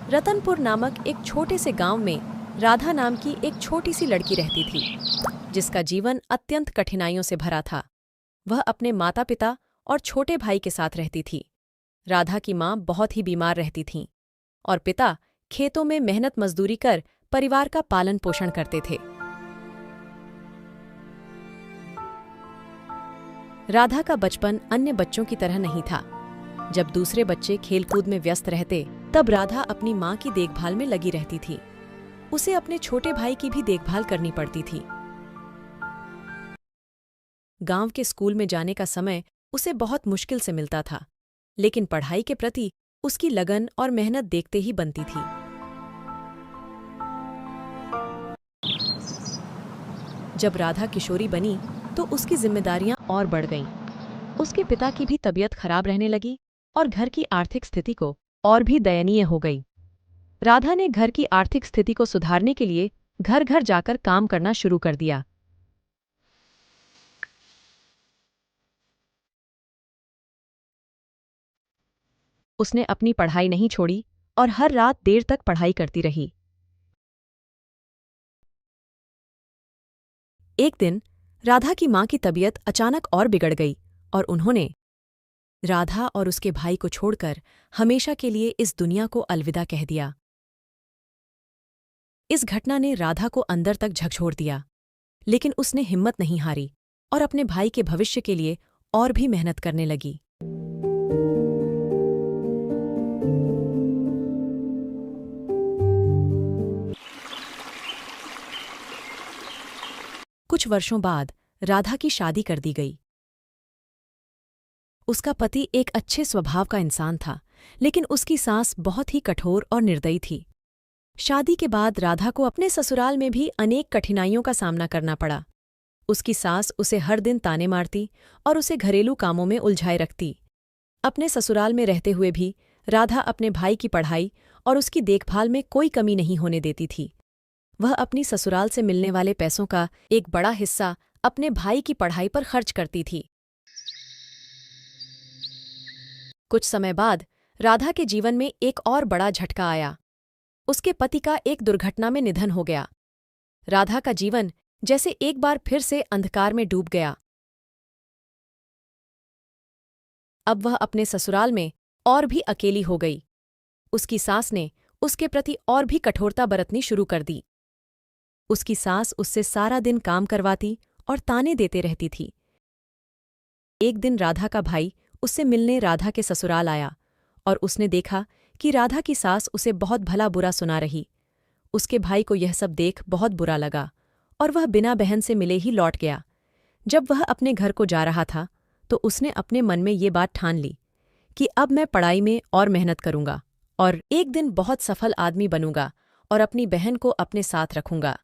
रतनपुर नामक एक छोटे से गांव में राधा नाम की एक छोटी सी लड़की रहती थी, जिसका जीवन अत्यंत कठिनाइयों से भरा था। वह अपने माता पिता और छोटे भाई के साथ रहती थी। राधा की माँ बहुत ही बीमार रहती थीं और पिता खेतों में मेहनत मजदूरी कर परिवार का पालन पोषण करते थे। राधा का बचपन अन्य बच्चों की तरह नहीं था। जब दूसरे बच्चे खेलकूद में व्यस्त रहते, तब राधा अपनी माँ की देखभाल में लगी रहती थी। उसे अपने छोटे भाई की भी देखभाल करनी पड़ती थी। गांव के स्कूल में जाने का समय उसे बहुत मुश्किल से मिलता था, लेकिन पढ़ाई के प्रति उसकी लगन और मेहनत देखते ही बनती थी। जब राधा किशोरी बनी तो उसकी जिम्मेदारियां और बढ़ गईं। उसके पिता की भी तबीयत खराब रहने लगी और घर की आर्थिक स्थिति को और भी दयनीय हो गई। राधा ने घर की आर्थिक स्थिति को सुधारने के लिए घर घर जाकर काम करना शुरू कर दिया। उसने अपनी पढ़ाई नहीं छोड़ी और हर रात देर तक पढ़ाई करती रही। एक दिन राधा की मां की तबीयत अचानक और बिगड़ गई और उन्होंने राधा और उसके भाई को छोड़कर हमेशा के लिए इस दुनिया को अलविदा कह दिया। इस घटना ने राधा को अंदर तक झकझोर दिया, लेकिन उसने हिम्मत नहीं हारी और अपने भाई के भविष्य के लिए और भी मेहनत करने लगी। कुछ वर्षों बाद राधा की शादी कर दी गई। उसका पति एक अच्छे स्वभाव का इंसान था, लेकिन उसकी सास बहुत ही कठोर और निर्दयी थी। शादी के बाद राधा को अपने ससुराल में भी अनेक कठिनाइयों का सामना करना पड़ा। उसकी सास उसे हर दिन ताने मारती और उसे घरेलू कामों में उलझाए रखती। अपने ससुराल में रहते हुए भी राधा अपने भाई की पढ़ाई और उसकी देखभाल में कोई कमी नहीं होने देती थी। वह अपनी ससुराल से मिलने वाले पैसों का एक बड़ा हिस्सा अपने भाई की पढ़ाई पर खर्च करती थी। कुछ समय बाद राधा के जीवन में एक और बड़ा झटका आया। उसके पति का एक दुर्घटना में निधन हो गया। राधा का जीवन जैसे एक बार फिर से अंधकार में डूब गया। अब वह अपने ससुराल में और भी अकेली हो गई। उसकी सास ने उसके प्रति और भी कठोरता बरतनी शुरू कर दी। उसकी सास उससे सारा दिन काम करवाती और ताने देते रहती थी। एक दिन राधा का भाई उससे मिलने राधा के ससुराल आया और उसने देखा कि राधा की सास उसे बहुत भला बुरा सुना रही। उसके भाई को यह सब देख बहुत बुरा लगा और वह बिना बहन से मिले ही लौट गया। जब वह अपने घर को जा रहा था तो उसने अपने मन में ये बात ठान ली कि अब मैं पढ़ाई में और मेहनत करूंगा और एक दिन बहुत सफल आदमी बनूंगा और अपनी बहन को अपने साथ रखूंगा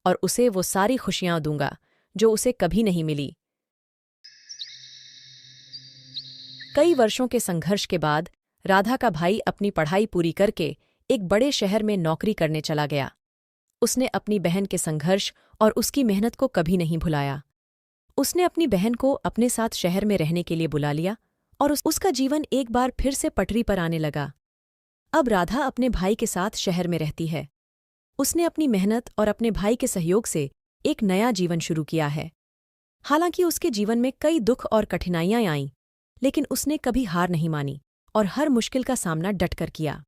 और उसे वो सारी खुशियां दूंगा जो उसे कभी नहीं मिली। कई वर्षों के संघर्ष के बाद राधा का भाई अपनी पढ़ाई पूरी करके एक बड़े शहर में नौकरी करने चला गया। उसने अपनी बहन के संघर्ष और उसकी मेहनत को कभी नहीं भुलाया। उसने अपनी बहन को अपने साथ शहर में रहने के लिए बुला लिया और उसका जीवन एक बार फिर से पटरी पर आने लगा। अब राधा अपने भाई के साथ शहर में रहती है। उसने अपनी मेहनत और अपने भाई के सहयोग से एक नया जीवन शुरू किया है। हालांकि उसके जीवन में कई दुख और कठिनाइयां आईं, लेकिन उसने कभी हार नहीं मानी और हर मुश्किल का सामना डटकर किया।